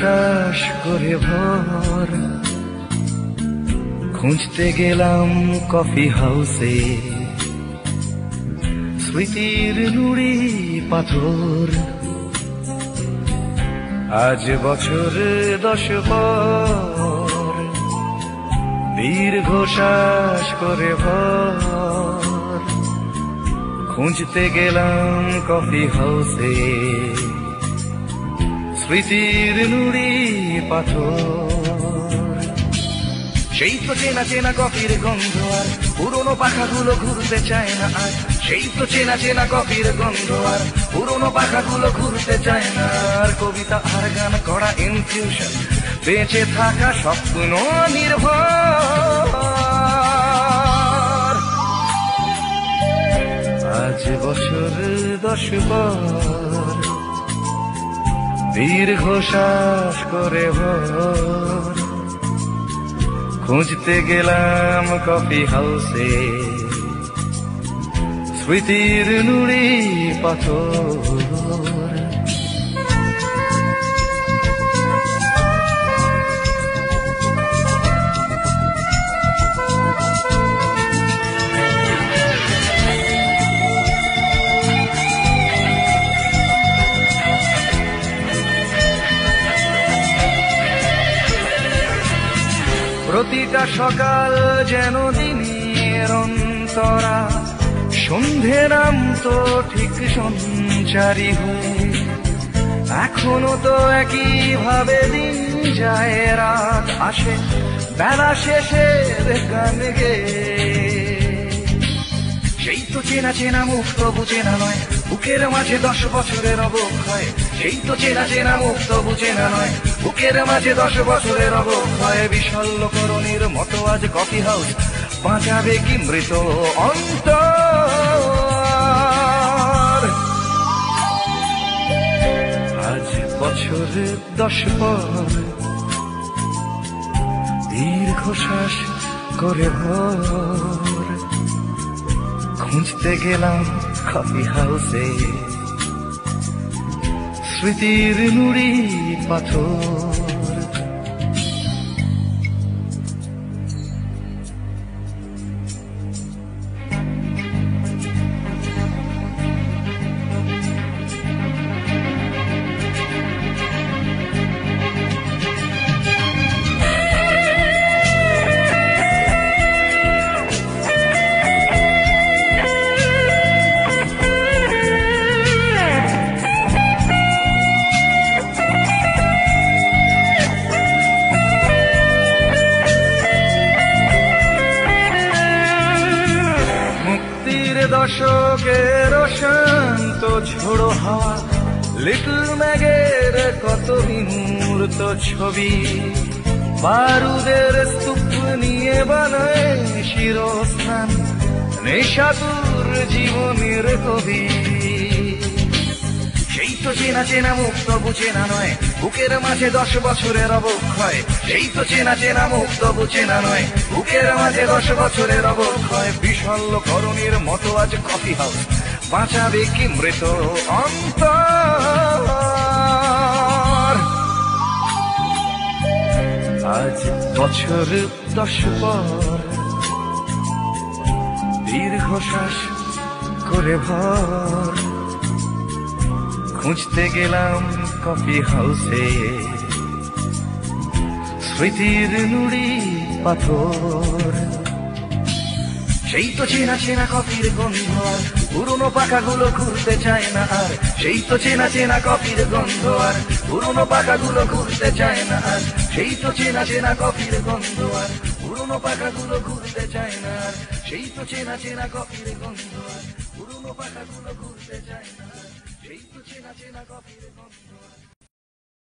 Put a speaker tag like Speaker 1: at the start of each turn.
Speaker 1: দীর্ঘশ্বাস করে ভর খুঁজতে গেলাম কফি হাউসে, স্মৃতির নুড়ি পাথর। আজ বছর 10 পর দীর্ঘশ্বাস করে ভর খুঁজতে গেলাম কফি হাউসে, স্মৃতির নুড়ি পাথর। সেই তো চেনা চেনা কফির গন্ধ আর পুরনো পাখাগুলো ঘুরতে চায় না আর, সেই তো চেনা চেনা কফির গন্ধ আর পুরনো পাখাগুলো ঘুরতে চায় না আর। কবিতা আর গান করা ইনফিউশন, বেঁচে থাকা স্বপ্ন নির্ভর। আজ বছর 10 পর দীর্ঘশ্বাস করে ভর খুঁজতে গেলাম কফি হাউসে, স্মৃতির নুড়ি পাথর। প্রতিটা সকাল যেন দিনের অন্তরা, সন্ধে নামতো ঠিক সঞ্চারী হয়ে। এখনো তো একই ভাবে দিন যায়, রাত আসে, বেলা শেষের গান গেয়ে। সেই তো চেনা চেনা মুখ তবু চেনা নয়, বুকের মাঝে 10 বছরের অবক্ষয়। সেই তো চেনা চেনা মুখ তবু চেনা নয়, বুকের মাঝে 10 বছরের অবক্ষয়। বিশল্যকরণীর মতো আজ কফি হাউস বাঁচাবে কি মৃত অন্তর। আজ বছর 10 পর দীর্ঘশ্বাস করে ভর খুঁজতে গেলাম কফি হাউসে, স্মৃতির নুড়ি পাথর। দশকের শান্ত ঝোড়ো হাওয়া, লিটল ম্যাগের কত বিমূর্ত ছবি, বারুদের স্তূপ নিয়ে বানায় শিরস্থান নেশাতুর জীবনের কবি। সেই তো চেনা চেনা মুখ তবু চেনা নয়, বুকের মাঝে 10 বছরের অবক্ষয়। সেই তো চেনা চেনা মুখ তবু চেনা নয়, বুকের মাঝে 10 বছরের অবক্ষয়। বিশল্যকরণীর মতো আজ কফি হাউস বাঁচাবে কি মৃত অন্তর। আজ বছর 10 পর দীর্ঘশ্বাস করে ভর খুঁজতে গেলাম কফি হাউসে, স্মৃতির নুড়ি পাথর। সেই তো চেনা চেনা কফির গন্ধ আর পুরনো পাখাগুলো ঘুরতে চায় না আর, সেই তো চেনা চেনা কফির গন্ধ আর পুরনো পাখাগুলো ঘুরতে চায় না আর, সেই তো চেনা চেনা কফির গন্ধ আর পুরনো পাখাগুলো ঘুরতে চায় না আর, সেই তো চেনা চেনা কফির গন্ধ আর পুরনো পাখাগুলো ঘুরতে চায় না আর, সেই তো চেনা চেনা কফির গন্ধ।